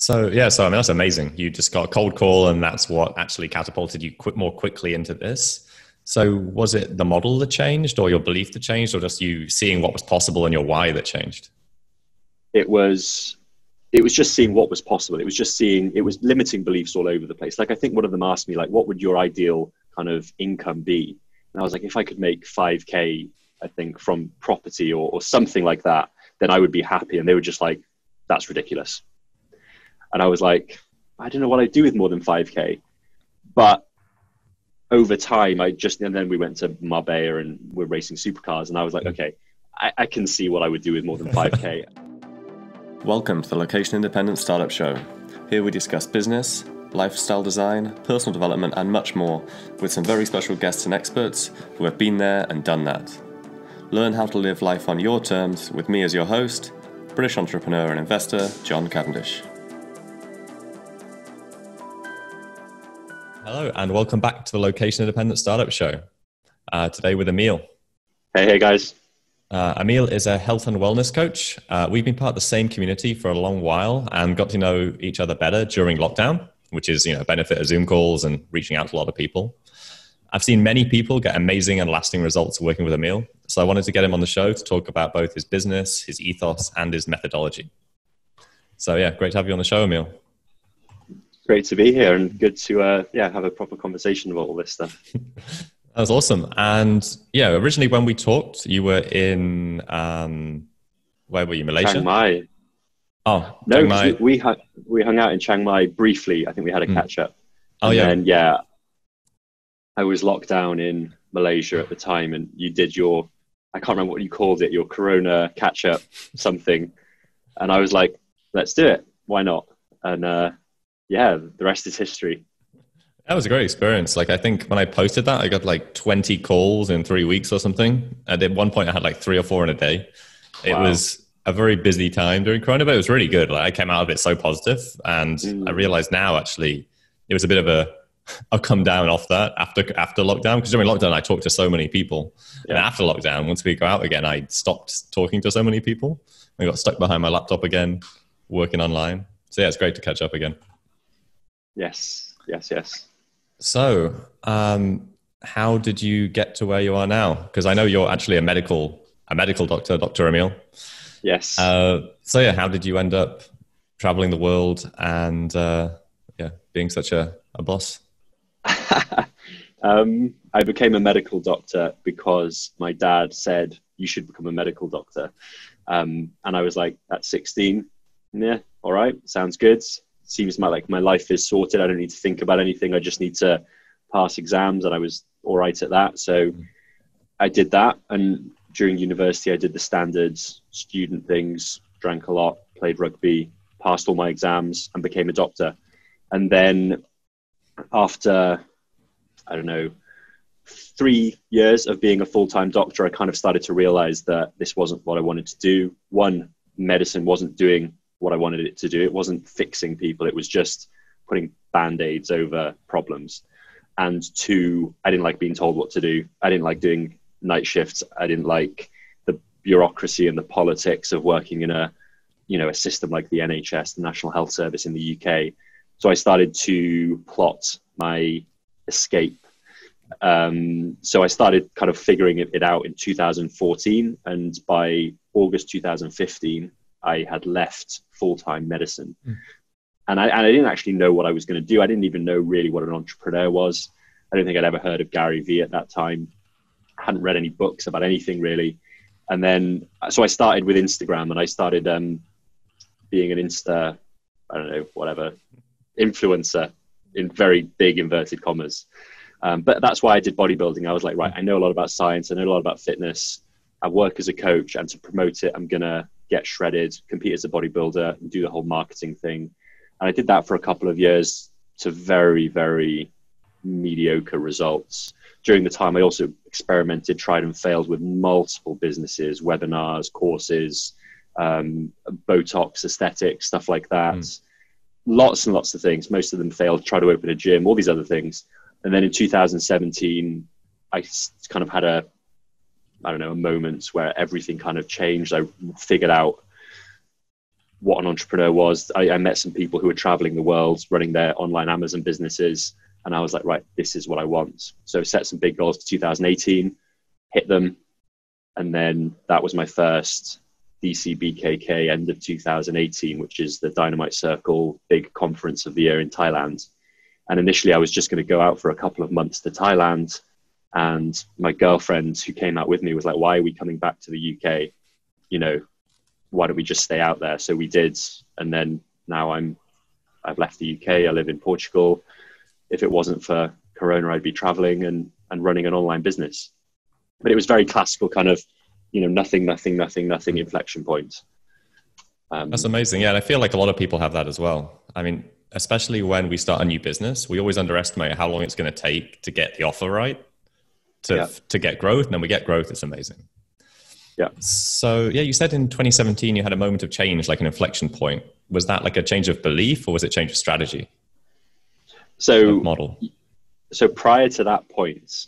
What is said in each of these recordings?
So I mean, that's amazing. You just got a cold call, and that's what actually catapulted you more quickly into this. So was it the model that changed, or your belief that changed, or just you seeing what was possible and your why that changed? It was just seeing what was possible. It was limiting beliefs all over the place. Like, I think one of them asked me, like, what would your ideal kind of income be? And I was like, if I could make 5K, I think, from property or something like that, then I would be happy. And they were just like, that's ridiculous. And I was like, I don't know what I'd do with more than 5K. But over time, and then we went to Marbella and we're racing supercars. And I was like, okay, I can see what I would do with more than 5K. Welcome to the Location Independent Startup Show. Here we discuss business, lifestyle design, personal development, and much more with some very special guests and experts who have been there and done that. Learn how to live life on your terms with me as your host, British entrepreneur and investor, John Cavendish. Hello, and welcome back to the Location Independent Startup Show. Today with Emil. Hey guys. Emil is a health and wellness coach. We've been part of the same community for a long while and got to know each other better during lockdown, which is, benefit of Zoom calls and reaching out to a lot of people. I've seen many people get amazing and lasting results working with Emil. So I wanted to get him on the show to talk about both his business, his ethos, and his methodology. So yeah, great to have you on the show, Emil. Great to be here and good to have a proper conversation about all this stuff. That was awesome. And yeah, originally when we talked, you were in, where were you, Malaysia? Chiang Mai. Oh, no, Chiang Mai. we hung out in Chiang Mai briefly. I think we had a catch up. Oh, yeah. And I was locked down in Malaysia at the time and you did I can't remember what you called it, your Corona catch up something. And I was like, let's do it. Why not? And the rest is history. That was a great experience. Like, I think when I posted that, I got like 20 calls in 3 weeks or something. And at one point I had like 3 or 4 in a day. Wow. It was a very busy time during Corona, but it was really good. Like, I came out of it so positive, and I realized now actually it was a bit of a come down off that after lockdown. Because during lockdown, I talked to so many people. Yeah. And after lockdown, once we go out again, I stopped talking to so many people. I got stuck behind my laptop again, working online. So yeah, it's great to catch up again. Yes. So, how did you get to where you are now? Because I know you're actually a medical doctor, Dr. Emil. Yes. So yeah, how did you end up traveling the world and being such a boss? I became a medical doctor because my dad said you should become a medical doctor, and I was like, at 16, yeah, all right, sounds good. Seems like my life is sorted. I don't need to think about anything. I just need to pass exams, and I was all right at that. So I did that. And during university, I did the standard student things, drank a lot, played rugby, passed all my exams, and became a doctor. And then after, 3 years of being a full-time doctor, I kind of started to realize that this wasn't what I wanted to do. One, medicine wasn't doing what I wanted it to do. It wasn't fixing people. It was just putting band-aids over problems. And 2, I didn't like being told what to do. I didn't like doing night shifts. I didn't like the bureaucracy and the politics of working in a system like the NHS, the National Health Service in the UK. So I started to plot my escape. So I started kind of figuring it out in 2014. And by August 2015, I had left full-time medicine. And I didn't actually know what I was going to do. I didn't even know really what an entrepreneur was. I don't think I'd ever heard of Gary Vee at that time. I hadn't read any books about anything really. And then, so I started with Instagram, and I started being an influencer in very big inverted commas. But that's why I did bodybuilding. I was like, right, I know a lot about science. I know a lot about fitness. I work as a coach, and to promote it, I'm going to get shredded, compete as a bodybuilder, and do the whole marketing thing. And I did that for a couple of years to very, very mediocre results. During the time, I also experimented, tried and failed with multiple businesses, webinars, courses, Botox, aesthetics, stuff like that. Lots and lots of things. Most of them failed. Tried to open a gym, all these other things. And then in 2017, I kind of had a moment where everything kind of changed. I figured out what an entrepreneur was. I met some people who were traveling the world, running their online Amazon businesses. And I was like, right, this is what I want. So set some big goals for 2018, hit them. And then that was my first DCBKK end of 2018, which is the Dynamite Circle big conference of the year in Thailand. And initially I was just going to go out for a couple of months to Thailand. And my girlfriend who came out with me was like, why are we coming back to the UK? You know, why don't we just stay out there? So we did. And then now I've left the UK. I live in Portugal. If it wasn't for Corona, I'd be traveling and running an online business. But it was very classical kind of, you know, nothing inflection point. That's amazing. Yeah. And I feel like a lot of people have that as well. I mean, especially when we start a new business, we always underestimate how long it's going to take to get the offer right, to get growth. And then we get growth. It's amazing. Yeah. So yeah, you said in 2017, you had a moment of change, like an inflection point. Was that like a change of belief or was it change of strategy? So Model. So prior to that point,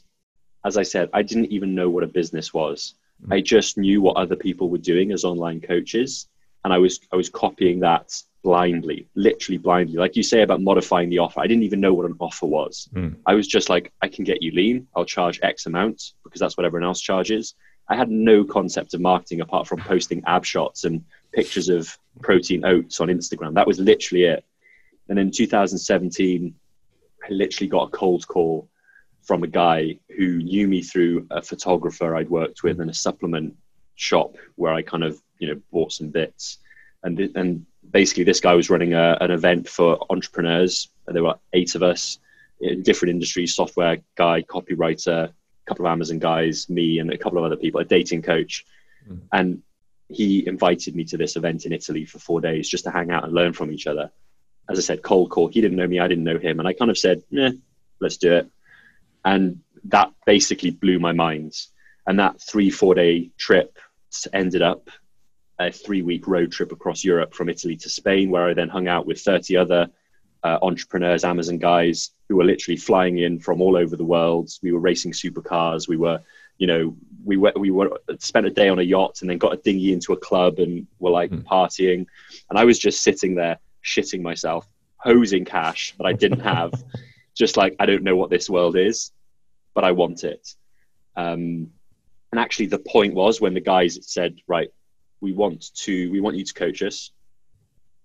as I said, I didn't even know what a business was. I just knew what other people were doing as online coaches. And I was copying that blindly, literally blindly. Like you say about modifying the offer, I didn't even know what an offer was. I was just like, I can get you lean. I'll charge X amount because that's what everyone else charges. I had no concept of marketing apart from posting ab shots and pictures of protein oats on Instagram. That was literally it. And in 2017, I literally got a cold call from a guy who knew me through a photographer I'd worked with in a supplement shop where I kind of, you know, bought some bits. And basically this guy was running an event for entrepreneurs. And there were 8 of us in different industries, software guy, copywriter, a couple of Amazon guys, me and a couple of other people, a dating coach. And he invited me to this event in Italy for 4 days just to hang out and learn from each other. As I said, cold call. He didn't know me. I didn't know him. And I kind of said, let's do it. And that basically blew my mind. And that 3-4 day trip ended up a 3-week road trip across Europe from Italy to Spain, where I then hung out with 30 other entrepreneurs, Amazon guys who were literally flying in from all over the world. We were racing supercars. We were, you know, we spent a day on a yacht and then got a dinghy into a club and were like partying. And I was just sitting there shitting myself, hosing cash that I didn't have. Just like, I don't know what this world is, but I want it. And actually the point was when the guys said, right, we want you to coach us.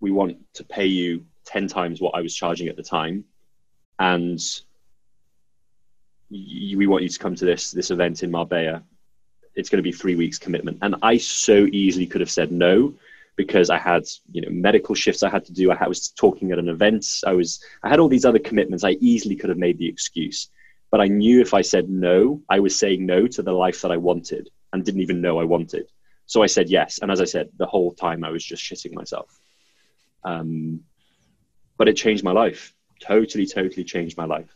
We want to pay you 10 times what I was charging at the time. And we want you to come to this event in Marbella. It's going to be 3 weeks commitment. And I so easily could have said no, because I had, you know, medical shifts I had to do. I was talking at an event. I had all these other commitments. I easily could have made the excuse, but I knew if I said no, I was saying no to the life that I wanted and didn't even know I wanted. So I said yes. And as I said, the whole time I was just shitting myself. But it changed my life. Totally changed my life.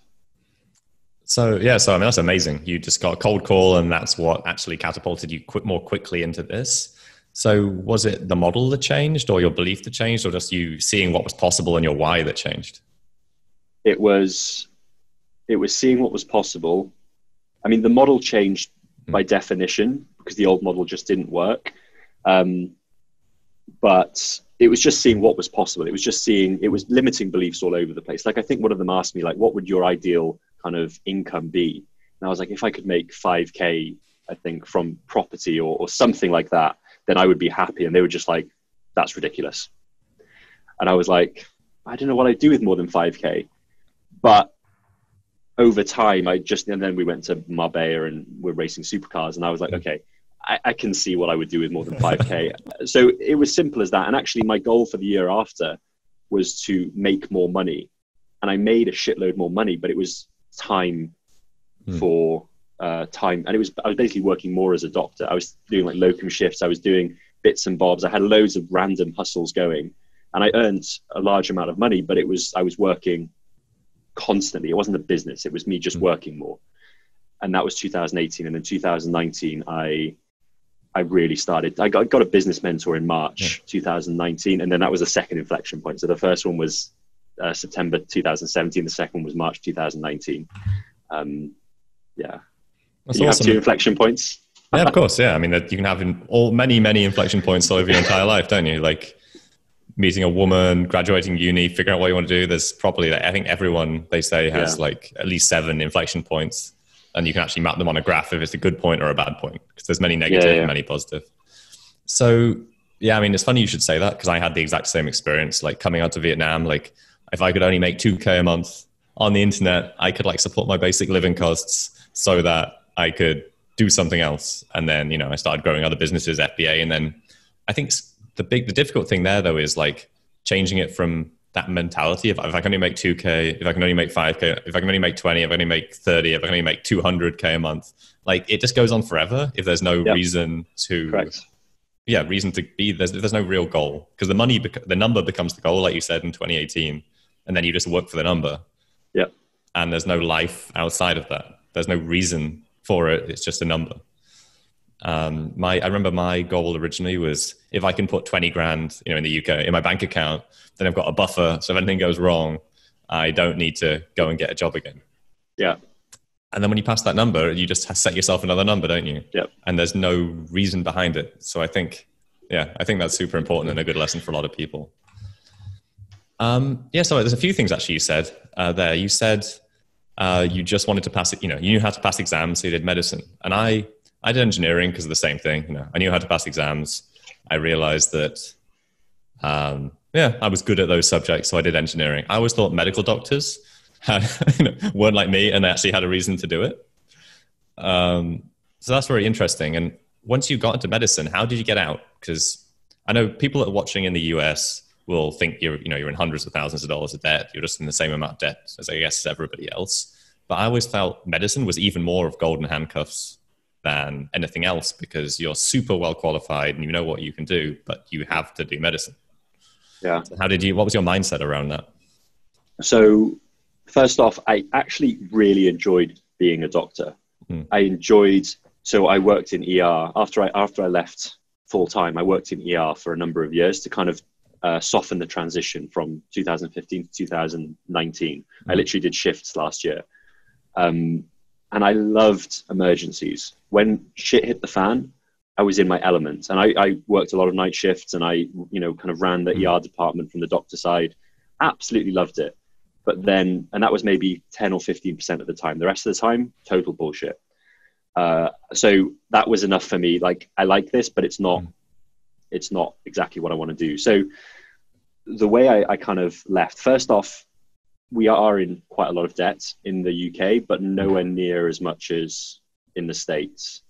So, yeah, I mean, that's amazing. You just got a cold call and that's what actually catapulted you more quickly into this. So was it the model that changed or your belief that changed or just you seeing what was possible and your why that changed? It was seeing what was possible. I mean, the model changed by definition because the old model just didn't work. But it was just seeing what was possible. It was limiting beliefs all over the place. Like I think one of them asked me, like, what would your ideal kind of income be? And I was like, if I could make 5K, I think from property or something like that, then I would be happy. And they were just like, that's ridiculous. And I was like, I don't know what I'd do with more than 5K. But over time, and then we went to Marbella and we're racing supercars. And I was like, okay, I can see what I would do with more than 5K. So it was simple as that. And actually my goal for the year after was to make more money. And I made a shitload more money, but it was time for time. And I was basically working more as a doctor. I was doing like locum shifts. I was doing bits and bobs. I had loads of random hustles going and I earned a large amount of money, but I was working constantly. It wasn't a business. It was me just working more. And that was 2018. And in 2019, I really started. I got a business mentor in March 2019. And then that was a second inflection point. So the first one was September 2017. The second one was March 2019. Yeah. That's you awesome. have 2 inflection points? Yeah, of course. Yeah. I mean, you can have many inflection points over your entire life, don't you? Like meeting a woman, graduating uni, figuring out what you want to do. There's probably, I think everyone, they say, has like at least 7 inflection points, and you can actually map them on a graph if it's a good point or a bad point, because there's many negative and many positive. So yeah, I mean, it's funny you should say that, because I had the exact same experience, like coming out to Vietnam. Like if I could only make 2K a month on the internet, I could like support my basic living costs so that I could do something else. And then, you know, I started growing other businesses, FBA. And then I think the difficult thing there though is like changing it from that mentality. If I can only make 2K, if I can only make 5K, if I can only make 20, if I can only make 30, if I can only make 200K a month, like it just goes on forever if there's no reason to, reason to be, there's no real goal, because the number becomes the goal, like you said in 2018, and then you just work for the number. Yeah. And there's no life outside of that. There's no reason for it. It's just a number. I remember my goal originally was, if I can put 20 grand, you know, in the UK in my bank account, then I've got a buffer. So if anything goes wrong, I don't need to go and get a job again. Yeah. And then when you pass that number, you just set yourself another number, don't you? Yep. And there's no reason behind it. So I think that's super important and a good lesson for a lot of people. So there's a few things actually you said there. You said you just wanted to pass it, you know, you knew how to pass exams, so you did medicine. And I did engineering because of the same thing. You know, I knew how to pass exams. I realized that, I was good at those subjects, so I did engineering. I always thought medical doctors weren't like me, and they actually had a reason to do it. So that's very interesting. And once you got into medicine, how did you get out? Because I know people that are watching in the US will think you're in hundreds of thousands of dollars of debt. You're just in the same amount of debt as, I guess, everybody else. But I always felt medicine was even more of golden handcuffs than anything else, because you're super well qualified and you know what you can do, but you have to do medicine. Yeah. So what was your mindset around that? So first off, I actually really enjoyed being a doctor. I worked in ER after I left full time. I worked in ER for a number of years to kind of soften the transition from 2015 to 2019. I literally did shifts last year. And I loved emergencies. When shit hit the fan, I was in my element. And I worked a lot of night shifts, and I, kind of ran the ER department from the doctor side. Absolutely loved it. But then, and that was maybe 10 or 15% of the time. The rest of the time, total bullshit. So that was enough for me. Like, I like this, but it's not exactly what I want to do. So the way I kind of left, first off, we are in quite a lot of debt in the UK, but nowhere near as much as in the States.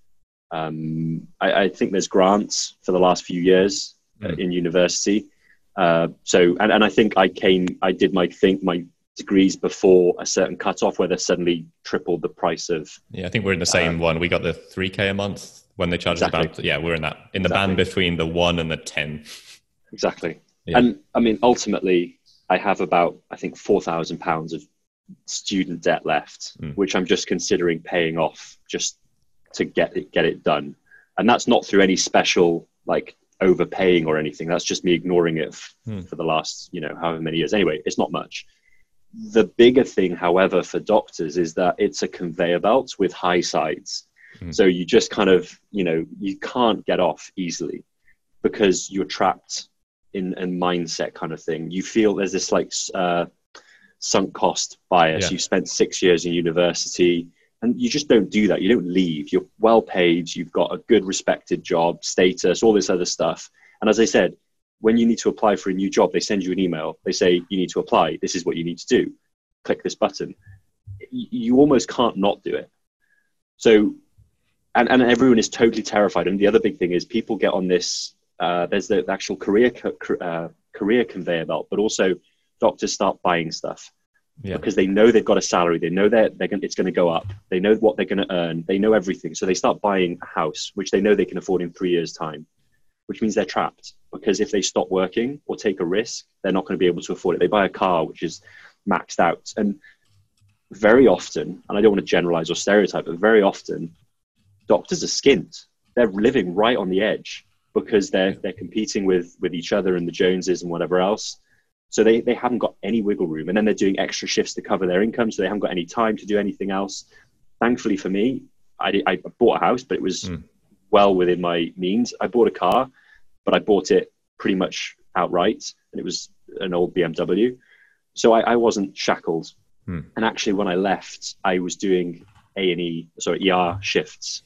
I think there's grants for the last few years in university. So I think I did my degrees before a certain cutoff where they suddenly tripled the price of. Yeah, I think we're in the same one. We got the 3K a month when they charge us about. Yeah, we're in the band between the 1 and the 10. Exactly. Yeah. And I mean, ultimately, I have about, I think, £4,000 of student debt left, which I'm just considering paying off just to get it done. And that's not through any special like overpaying or anything. That's just me ignoring it for the last, however many years. Anyway, it's not much. The bigger thing, however, for doctors is that it's a conveyor belt with high sides. So you just kind of, you can't get off easily because you're trapped in a mindset kind of thing. You feel there's this like sunk cost bias. Yeah. You've spent 6 years in university and you just don't do that. You don't leave. You're well paid. You've got a good respected job, status, all this other stuff. And as I said, when you need to apply for a new job, they send you an email. They say, you need to apply. This is what you need to do. Click this button. You almost can't not do it. So, and everyone is totally terrified. And the other big thing is people get on this, there's the actual career conveyor belt, but also doctors start buying stuff because they know they've got a salary. They know that it's going to go up. They know what they're going to earn. They know everything. So they start buying a house, which they know they can afford in 3 years' time, which means they're trapped because if they stop working or take a risk, they're not going to be able to afford it. They buy a car, which is maxed out. And very often, and I don't want to generalize or stereotype, but very often doctors are skint. They're living right on the edge because they're competing with each other and the Joneses and whatever else. So they haven't got any wiggle room. And then they're doing extra shifts to cover their income. So they haven't got any time to do anything else. Thankfully for me, I bought a house, but it was well within my means. I bought a car, but I bought it pretty much outright, and it was an old BMW. So I wasn't shackled. And actually, when I left, I was doing ER shifts.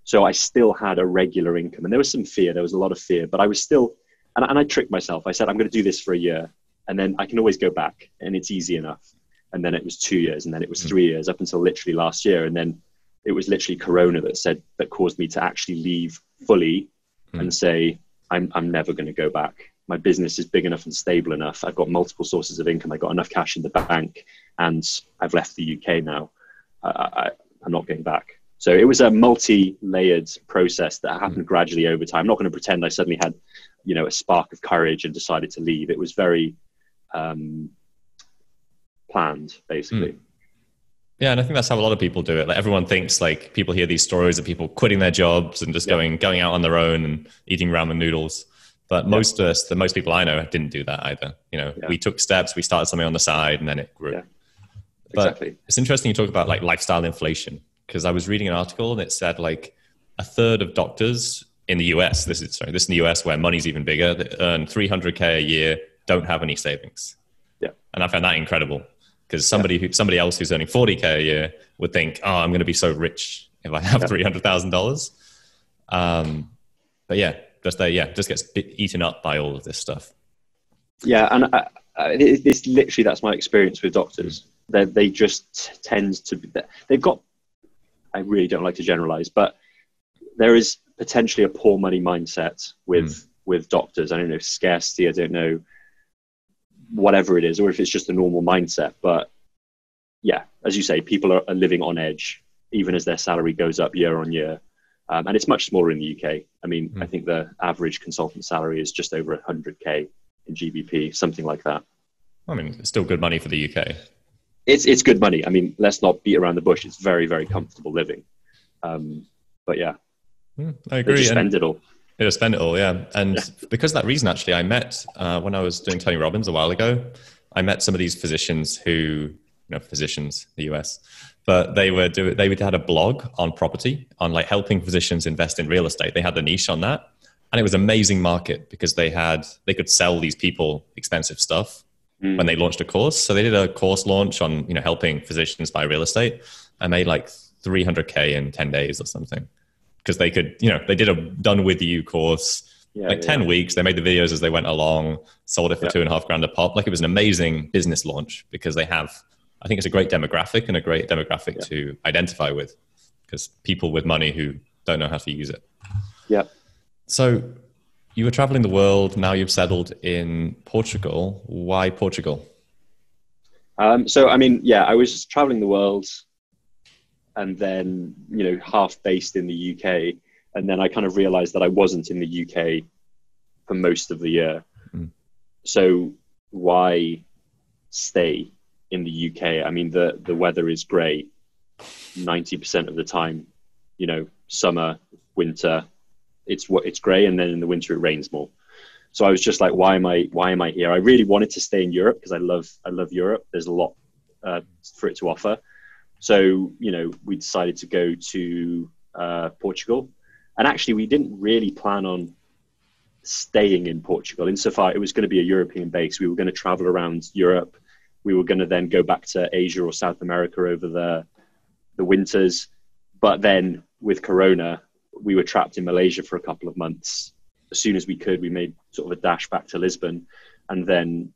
So I still had a regular income, and there was some fear. There was a lot of fear, but I was still, and I tricked myself. I said, I'm going to do this for a year, and then I can always go back, and it's easy enough. And then it was 2 years, and then it was 3 years, up until literally last year. And then it was literally Corona that caused me to actually leave fully and say, I'm never going to go back. My business is big enough and stable enough. I've got multiple sources of income. I've got enough cash in the bank, and I've left the UK now. I'm not going back. So it was a multi-layered process that happened gradually over time. I'm not going to pretend I suddenly had, a spark of courage and decided to leave. It was very planned, basically. Yeah, and I think that's how a lot of people do it. Like, everyone thinks, like, people hear these stories of people quitting their jobs and just going out on their own and eating ramen noodles. But most people I know didn't do that either. We took steps, we started something on the side, and then it grew. Yeah. Exactly. But it's interesting you talk about like lifestyle inflation, because I was reading an article and it said like a third of doctors in the US, this is in the US where money's even bigger, that earn $300K a year, don't have any savings. Yeah. And I found that incredible, because somebody else who's earning $40K a year would think, oh, I'm going to be so rich if I have $300,000. But yeah, just gets eaten up by all of this stuff. Yeah. And it's literally, that's my experience with doctors. They just tend to be, they've got, I really don't like to generalize, but there is potentially a poor money mindset with doctors. I don't know, scarcity, I don't know, whatever it is, or if it's just a normal mindset. But yeah, as you say, people are living on edge, even as their salary goes up year on year. And it's much smaller in the UK. I mean, I think the average consultant salary is just over 100K in GBP, something like that. I mean, it's still good money for the UK. It's good money. I mean, let's not beat around the bush. It's very, very comfortable living. But yeah, I agree. They just spend it all. They just spend it all, yeah. And because of that reason, actually, I met, when I was doing Tony Robbins a while ago, I met some of these physicians who, physicians, the US, but they had a blog on property, on like helping physicians invest in real estate. They had the niche on that. And it was an amazing market because they could sell these people expensive stuff when they launched a course. So they did a course launch on, helping physicians buy real estate, and made like 300K in 10 days or something. Because they could, they did a done with you course, 10 weeks. They made the videos as they went along, sold it for $2,500 a pop. Like, it was an amazing business launch because I think it's a great demographic and a great demographic to identify with, because people with money who don't know how to use it. Yeah. So you were traveling the world. Now you've settled in Portugal. Why Portugal? So, I mean, I was traveling the world and then, half based in the UK. And then I kind of realized that I wasn't in the UK for most of the year. So why stay in the UK? I mean, the weather is great 90% of the time, summer, winter, it's gray, and then in the winter it rains more. So I was just like, why am I here? I really wanted to stay in Europe because I love Europe. There's a lot for it to offer. So, we decided to go to Portugal, and actually we didn't really plan on staying in Portugal insofar it was going to be a European base. We were going to travel around Europe. We were going to then go back to Asia or South America over the winters. But then with Corona, we were trapped in Malaysia for a couple of months. As soon as we could, we made sort of a dash back to Lisbon. And then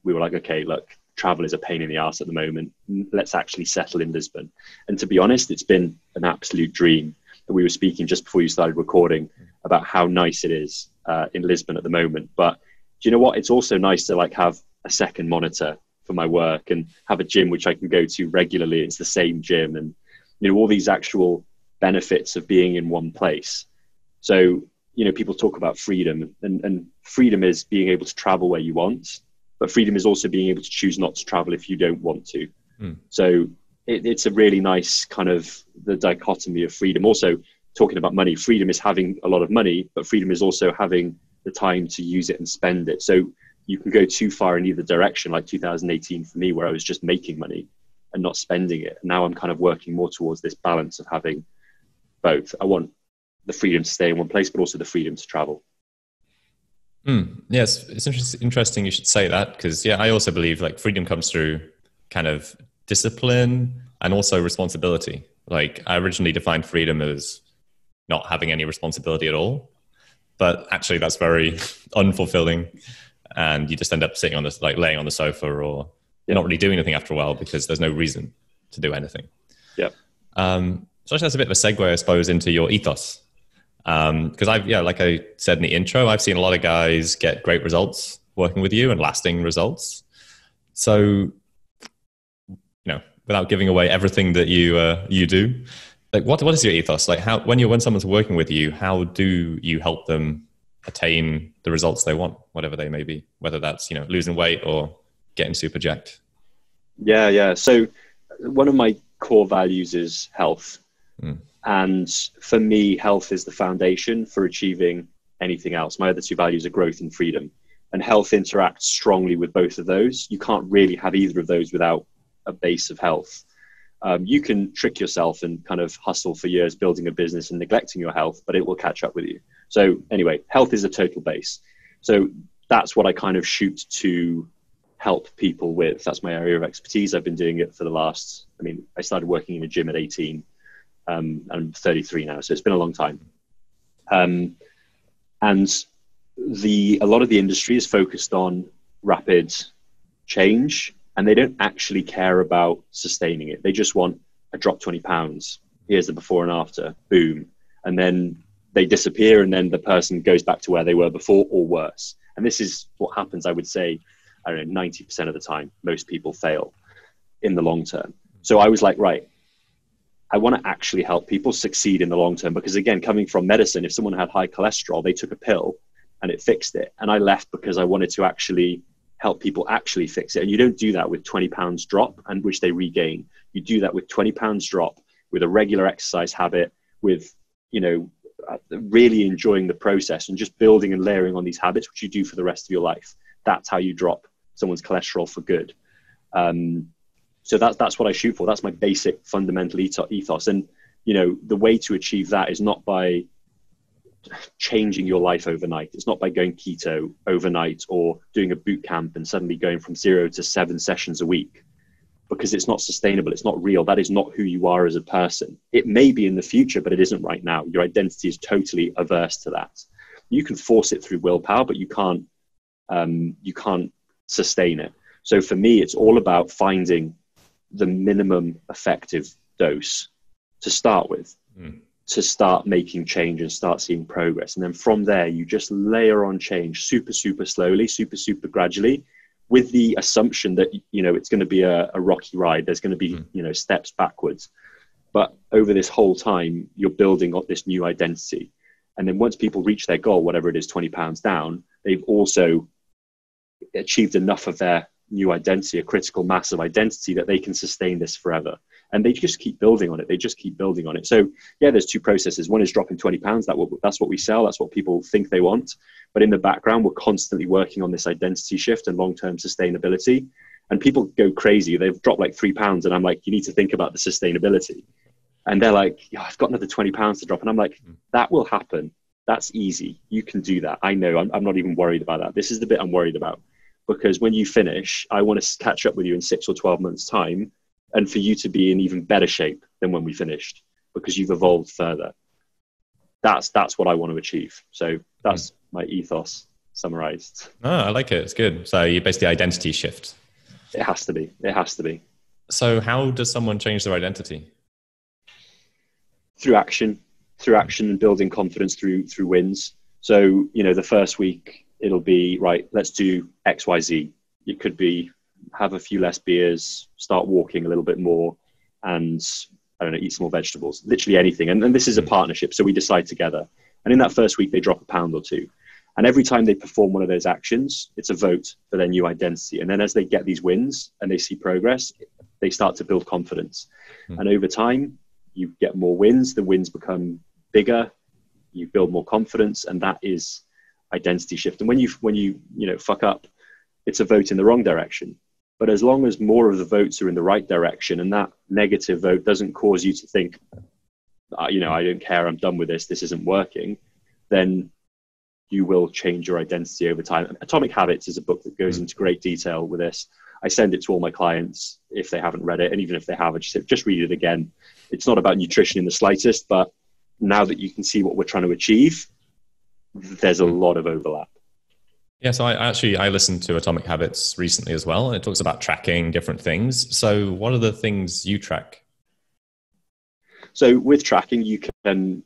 we were like, okay, look, travel is a pain in the arse at the moment. Let's actually settle in Lisbon. And to be honest, it's been an absolute dream. We were speaking just before you started recording about how nice it is in Lisbon at the moment. But do you know what? It's also nice to like have a second monitor for my work and have a gym which I can go to regularly. It's the same gym, and all these actual benefits of being in one place. So, people talk about freedom, and freedom is being able to travel where you want, but freedom is also being able to choose not to travel if you don't want to. So it's a really nice kind of the dichotomy of freedom. Also, talking about money, freedom is having a lot of money, but freedom is also having the time to use it and spend it. So you can go too far in either direction, like 2018 for me, where I was just making money and not spending it. Now I'm kind of working more towards this balance of having both. I want the freedom to stay in one place, but also the freedom to travel. Yes, it's interesting you should say that because, yeah, I also believe like freedom comes through kind of discipline and also responsibility. Like I originally defined freedom as not having any responsibility at all, but actually that's very unfulfilling, and you just end up sitting on this, like laying on the sofa, or you're not really doing anything after a while because there's no reason to do anything. Yeah. So actually that's a bit of a segue, I suppose, into your ethos. Because like I said in the intro, I've seen a lot of guys get great results working with you and lasting results. So, without giving away everything that you do, like what is your ethos? Like when someone's working with you, how do you help them attain the results they want, whatever they may be, whether that's, losing weight or getting super jacked? Yeah. So one of my core values is health. And for me, health is the foundation for achieving anything else. My other two values are growth and freedom. And health interacts strongly with both of those. You can't really have either of those without a base of health. You can trick yourself and kind of hustle for years building a business and neglecting your health, but it will catch up with you. So anyway, health is a total base. So that's what I kind of shoot to help people with. That's my area of expertise. I've been doing it for I started working in a gym at 18. I'm 33 now, so it's been a long time. And a lot of the industry is focused on rapid change, and they don't actually care about sustaining it. They just want I dropped 20 pounds. Here's the before and after, boom. And then they disappear, and then the person goes back to where they were before or worse. And this is what happens, I would say, 90% of the time. Most people fail in the long term. So I was like, right, I want to actually help people succeed in the long term, because again, coming from medicine, if someone had high cholesterol, they took a pill and it fixed it. And I left because I wanted to actually help people actually fix it. And you don't do that with 20 pounds drop and which they regain. You do that with 20 pounds drop, with a regular exercise habit, with, really enjoying the process and just building and layering on these habits, which you do for the rest of your life. That's how you drop someone's cholesterol for good. So that's what I shoot for. That's my basic fundamental ethos. And, the way to achieve that is not by changing your life overnight. It's not by going keto overnight or doing a boot camp and suddenly going from 0 to 7 sessions a week, because it's not sustainable. It's not real. That is not who you are as a person. It may be in the future, but it isn't right now. Your identity is totally averse to that. You can force it through willpower, but you can't sustain it. So for me, it's all about finding the minimum effective dose to start with, to start making change and start seeing progress. And then from there, you just layer on change super, super slowly, super, super gradually, with the assumption that, it's going to be a rocky ride. There's going to be, steps backwards. But over this whole time, you're building up this new identity. And then once people reach their goal, whatever it is, 20 pounds down, they've also achieved enough of their new identity, a critical mass of identity, that they can sustain this forever. And they just keep building on it. They just keep building on it. So yeah, there's two processes. One is dropping 20 pounds. That's what we sell. That's what people think they want. But in the background, we're constantly working on this identity shift and long-term sustainability. And people go crazy. They've dropped like 3 pounds. And I'm like, you need to think about the sustainability. And they're like, I've got another 20 pounds to drop. And I'm like, that will happen. That's easy. You can do that. I know. I'm not even worried about that. This is the bit I'm worried about. Because when you finish, I want to catch up with you in 6 or 12 months' time, and for you to be in even better shape than when we finished, because you've evolved further. That's what I want to achieve. So that's my ethos summarized. Oh, I like it. It's good. So you basically identity shift. It has to be. It has to be. So how does someone change their identity? Through action and building confidence through wins. So, the first week, it'll be, right, let's do X, Y, Z. It could be have a few less beers, start walking a little bit more, and eat some more vegetables, literally anything. And this is a partnership. So we decide together. And in that first week, they drop a pound or two. And every time they perform one of those actions, it's a vote for their new identity. And then as they get these wins and they see progress, they start to build confidence. And over time, you get more wins. The wins become bigger. You build more confidence. And that is identity shift. And when you fuck up, it's a vote in the wrong direction. But as long as more of the votes are in the right direction, and that negative vote doesn't cause you to think, I don't care, I'm done with this isn't working, then you will change your identity over time. Atomic Habits is a book that goes into great detail with this. I send it to all my clients if they haven't read it. And even if they have, I just say, just read it again. It's not about nutrition in the slightest, but now that you can see what we're trying to achieve, there's a lot of overlap. Yeah, so I listened to Atomic Habits recently as well, and it talks about tracking different things. So what are the things you track? So with tracking, you can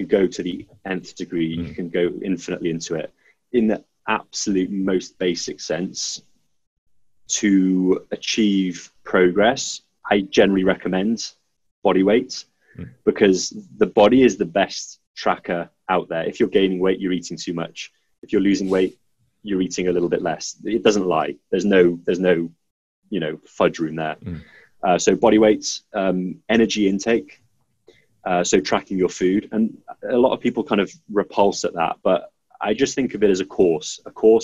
go to the nth degree, you can go infinitely into it. In the absolute most basic sense, to achieve progress, I generally recommend body weight, because the body is the best tracker out there. If you're gaining weight, you're eating too much. If you're losing weight, you're eating a little bit less. It doesn't lie. There's no fudge room there. So body weight, energy intake, so tracking your food. And a lot of people kind of repulse at that, but I just think of it as a course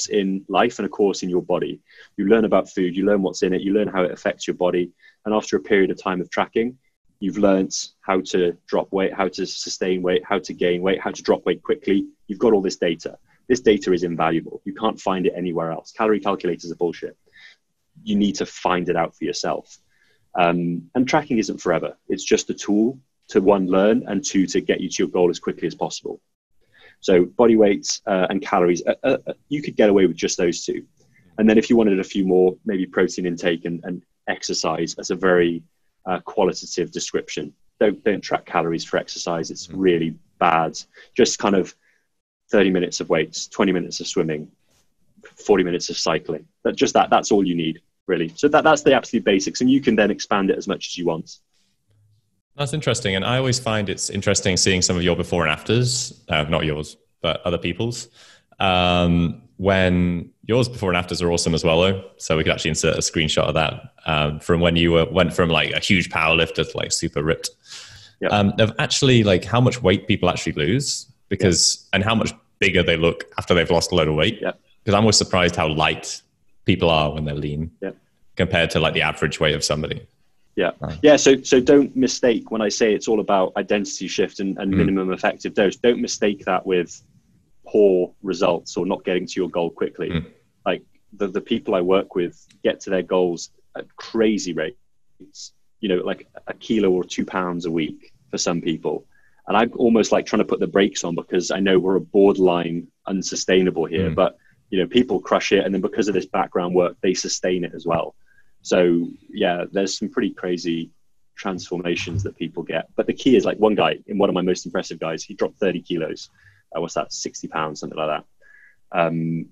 in life and a course in your body. You learn about food, you learn what's in it, you learn how it affects your body. And after a period of time of tracking, you've learned how to drop weight, how to sustain weight, how to gain weight, how to drop weight quickly. You've got all this data. This data is invaluable. You can't find it anywhere else. Calorie calculators are bullshit. You need to find it out for yourself. And tracking isn't forever. It's just a tool to, one, learn, and two, to get you to your goal as quickly as possible. So body weight and calories, you could get away with just those two. And then if you wanted a few more, maybe protein intake and exercise as a very qualitative description. Don't track calories for exercise. It's really bad. Just kind of 30 minutes of weights, 20 minutes of swimming, 40 minutes of cycling. That's all you need, really. So that's the absolute basics, and you can then expand it as much as you want. That's interesting. And I always find it's interesting seeing some of your before and afters, not yours, but other people's. When yours before and afters are awesome as well, though. So we could actually insert a screenshot of that from when you went from like a huge power lifter to like super ripped. Yep. Of actually like how much weight people actually lose, and how much bigger they look after they've lost a load of weight. Yep. Because I'm always surprised how light people are when they're lean compared to like the average weight of somebody. Yeah. Yeah. So don't mistake when I say it's all about identity shift and minimum effective dose. Don't mistake that with poor results or not getting to your goal quickly. Like the people I work with get to their goals at crazy rates, like a kilo or 2 pounds a week for some people. And I'm almost like trying to put the brakes on, because I know we're a borderline unsustainable here, but people crush it. And then because of this background work, they sustain it as well. So yeah, there's some pretty crazy transformations that people get. But the key is, like, one guy, one of my most impressive guys, he dropped 30 kilos. What's that? 60 pounds, something like that. And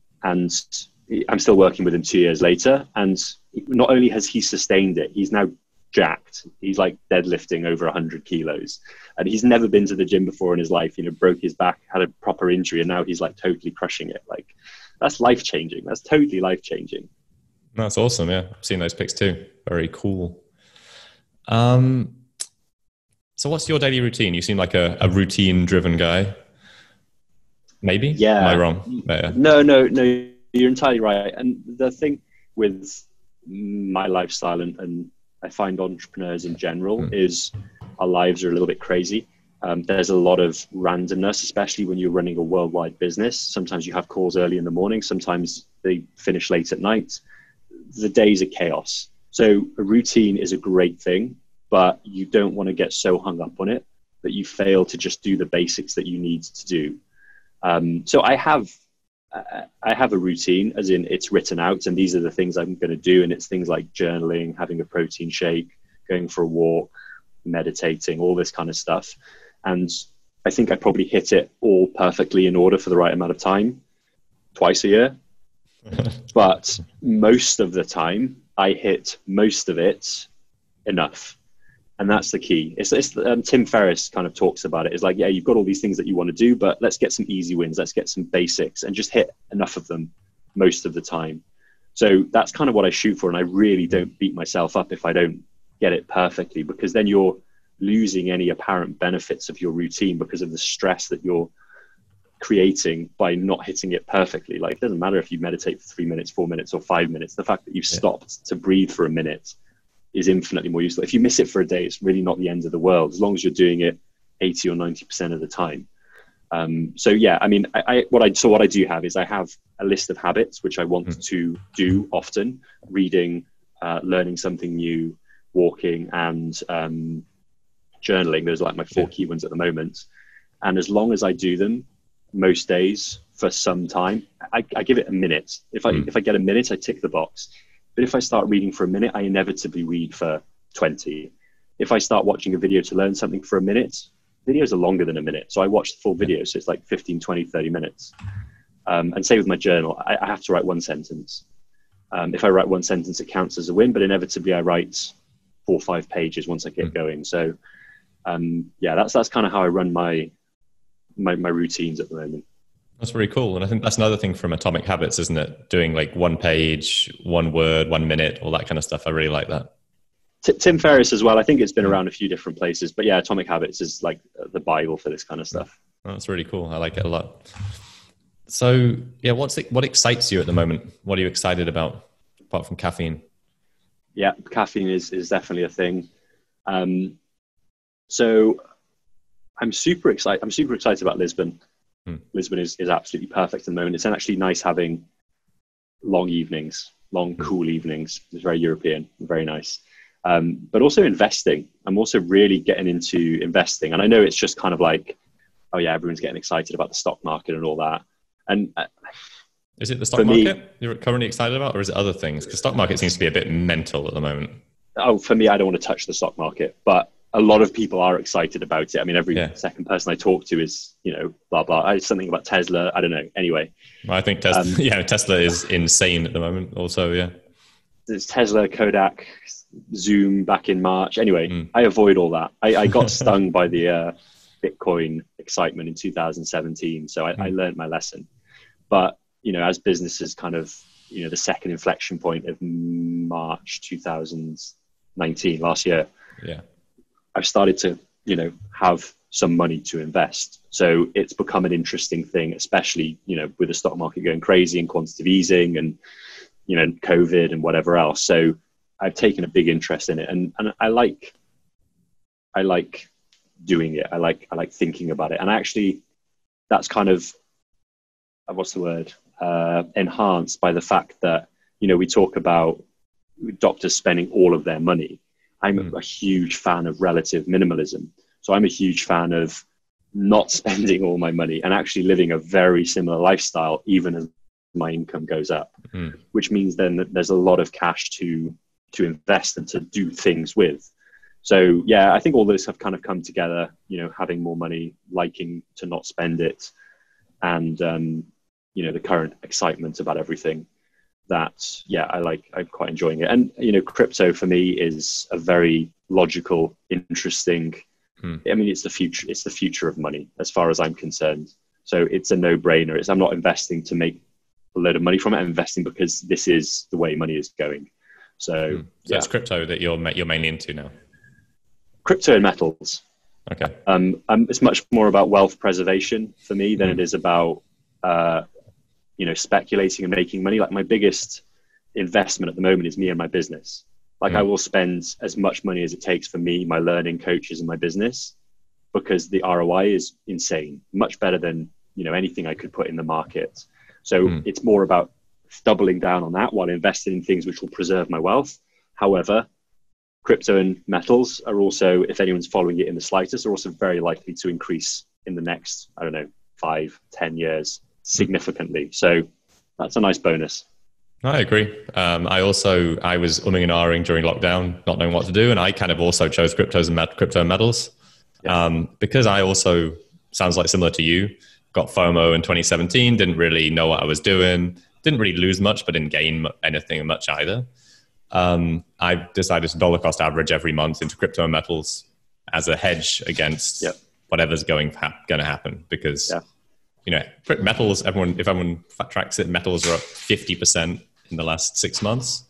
I'm still working with him 2 years later. And not only has he sustained it, he's now jacked. He's like deadlifting over 100 kilos. And he's never been to the gym before in his life, broke his back, had a proper injury. And now he's like totally crushing it. Like, that's life-changing. That's totally life-changing. That's awesome. Yeah. I've seen those pics too. Very cool. So what's your daily routine? You seem like a routine driven guy. Maybe? Yeah. Am I wrong? Yeah. No, you're entirely right. And the thing with my lifestyle and I find entrepreneurs in general is our lives are a little bit crazy. There's a lot of randomness, especially when you're running a worldwide business. Sometimes you have calls early in the morning. Sometimes they finish late at night. The days are chaos. So a routine is a great thing, but you don't want to get so hung up on it that you fail to just do the basics that you need to do. So I have a routine, as in it's written out, and these are the things I'm going to do. And it's things like journaling, having a protein shake, going for a walk, meditating, all this kind of stuff. And I think I probably hit it all perfectly in order for the right amount of time, twice a year. But most of the time I hit most of it enough. And that's the key. It's Tim Ferriss kind of talks about it. It's like, yeah, you've got all these things that you want to do, but let's get some easy wins. Let's get some basics and just hit enough of them most of the time. So that's kind of what I shoot for. And I really don't beat myself up if I don't get it perfectly, because then you're losing any apparent benefits of your routine because of the stress that you're creating by not hitting it perfectly. Like, it doesn't matter if you meditate for 3 minutes, 4 minutes, or 5 minutes. The fact that you've stopped to breathe for a minute is infinitely more useful. If you miss it for a day, it's really not the end of the world, as long as you're doing it 80 or 90% of the time. So yeah, I mean, what I do have is I have a list of habits which I want to do often: reading, learning something new, walking, and journaling. Those are like my 4 key ones at the moment. And as long as I do them most days for some time, I give it a minute. If I get a minute, I tick the box. But if I start reading for a minute, I inevitably read for 20. If I start watching a video to learn something for a minute, videos are longer than a minute. So I watch the full video. So it's like 15, 20, 30 minutes. And say with my journal, I have to write one sentence. If I write one sentence, it counts as a win, but inevitably I write 4 or 5 pages once I get going. So yeah, that's kind of how I run my routines at the moment. That's really cool. And I think that's another thing from Atomic Habits, isn't it? Doing like 1 page, 1 word, 1 minute, all that kind of stuff. I really like that. Tim Ferriss as well. I think it's been around a few different places, but yeah, Atomic Habits is like the Bible for this kind of stuff. That's really cool. I like it a lot. So yeah, what excites you at the moment? What are you excited about apart from caffeine? Yeah, caffeine is definitely a thing. So I'm super excited. I'm super excited about Lisbon. Lisbon is absolutely perfect at the moment. It's actually nice having long evenings, cool evenings. It's very European, very nice. But also investing. I'm also really getting into investing. And I know it's just kind of like, oh yeah, everyone's getting excited about the stock market and all that. And is it the stock market you're currently excited about, or is it other things? Because stock market seems to be a bit mental at the moment. Oh, for me, I don't want to touch the stock market, but a lot of people are excited about it. I mean, every second person I talk to is, blah, blah. Something about Tesla. I don't know. Anyway. I think Tesla, Tesla is insane at the moment also, yeah. There's Tesla, Kodak, Zoom back in March. Anyway, I avoid all that. I got stung by the Bitcoin excitement in 2017. So I learned my lesson. But, as businesses kind of, the second inflection point of March 2019, last year, I've started to, have some money to invest. So it's become an interesting thing, especially, with the stock market going crazy and quantitative easing and, COVID and whatever else. So I've taken a big interest in it, and I like doing it. I like thinking about it. And actually that's kind of, what's the word? Enhanced by the fact that, we talk about doctors spending all of their money. I'm a huge fan of relative minimalism. So I'm a huge fan of not spending all my money and actually living a very similar lifestyle, even as my income goes up, which means then that there's a lot of cash to invest and to do things with. So yeah, I think all this have kind of come together, having more money, liking to not spend it, and, the current excitement about everything. That, I'm quite enjoying it. And, crypto for me is a very logical, interesting, I mean, it's the future of money as far as I'm concerned. So it's a no-brainer. I'm not investing to make a load of money from it. I'm investing because this is the way money is going. So it's crypto that you're mainly into now. Crypto and metals. Okay. It's much more about wealth preservation for me than it is about, speculating and making money. Like my biggest investment at the moment is me and my business. Like I will spend as much money as it takes for me, my learning coaches and my business, because the ROI is insane, much better than, anything I could put in the market. So it's more about doubling down on that while investing in things which will preserve my wealth. However, crypto and metals are also, if anyone's following it in the slightest, are also very likely to increase in the next, 5-10 years significantly. So that's a nice bonus. I agree. I was umming and ahhing during lockdown, not knowing what to do. And I kind of also chose crypto and metals because I also, sounds like similar to you, got FOMO in 2017, didn't really know what I was doing, didn't really lose much, but didn't gain anything much either. I decided to dollar cost average every month into crypto and metals as a hedge against whatever's going to happen because metals, if everyone tracks it, metals are up 50% in the last 6 months.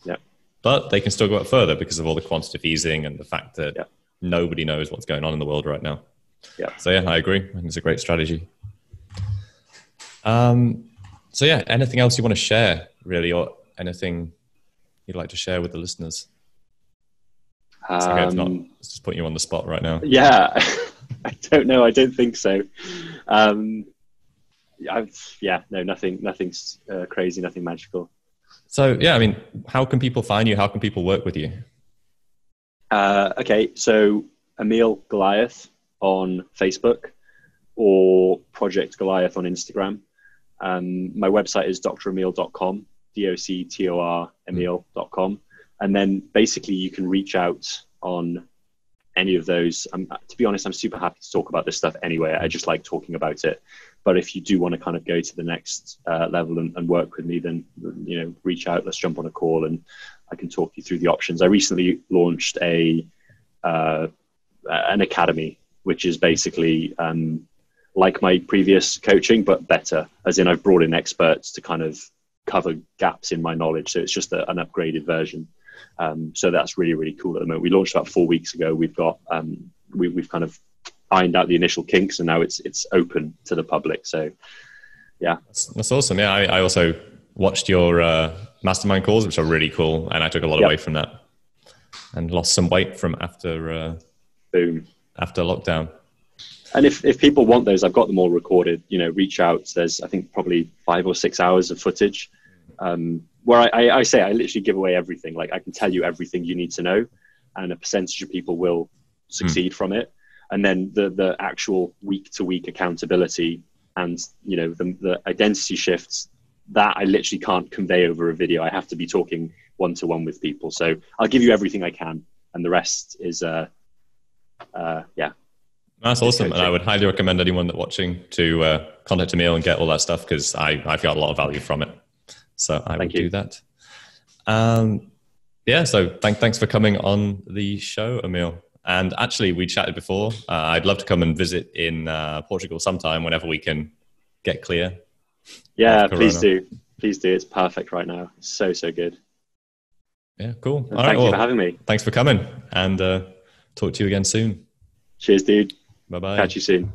But they can still go up further because of all the quantitative easing and the fact that nobody knows what's going on in the world right now. So I agree. I think it's a great strategy. Anything else you want to share, really, or anything you'd like to share with the listeners? It's okay if not, it's just putting you on the spot right now. Yeah. I don't know. I don't think so. Nothing's crazy, nothing magical. So yeah, I mean, how can people find you? How can people work with you? Okay, so Emil Goliath on Facebook or Project Goliath on Instagram. My website is dremil.com, DOCTOR Emil.com. And then basically you can reach out on any of those. To be honest, I'm super happy to talk about this stuff anyway. I just like talking about it. But if you do want to kind of go to the next level and work with me, then, you know, reach out, let's jump on a call and I can talk you through the options. I recently launched an academy, which is basically like my previous coaching, but better, as in I've brought in experts to kind of cover gaps in my knowledge. So it's just an upgraded version. So that's really, really cool at the moment. We launched about 4 weeks ago. We've got, we've kind of ironed out the initial kinks and now it's open to the public. So yeah. That's awesome. Yeah. I also watched your mastermind calls, which are really cool. And I took a lot away from that and lost some weight from after lockdown. And if people want those, I've got them all recorded, you know, reach out. There's, I think, probably 5 or 6 hours of footage where I say I literally give away everything. Like I can tell you everything you need to know and a percentage of people will succeed from it. And then the actual week to week accountability and, you know, the identity shifts that I literally can't convey over a video. I have to be talking one-to-one with people. So I'll give you everything I can. And the rest is, yeah. That's awesome. And I would highly recommend anyone that's watching to contact Emil and get all that stuff because I've got a lot of value from it. So I will do that. Yeah, so thanks for coming on the show, Emil. And actually, we chatted before. I'd love to come and visit in Portugal sometime whenever we can get clear. Yeah, please do. Please do. It's perfect right now. It's so good. Yeah, cool. All right, thank you for having me. Thanks for coming and talk to you again soon. Cheers, dude. Bye-bye. Catch you soon.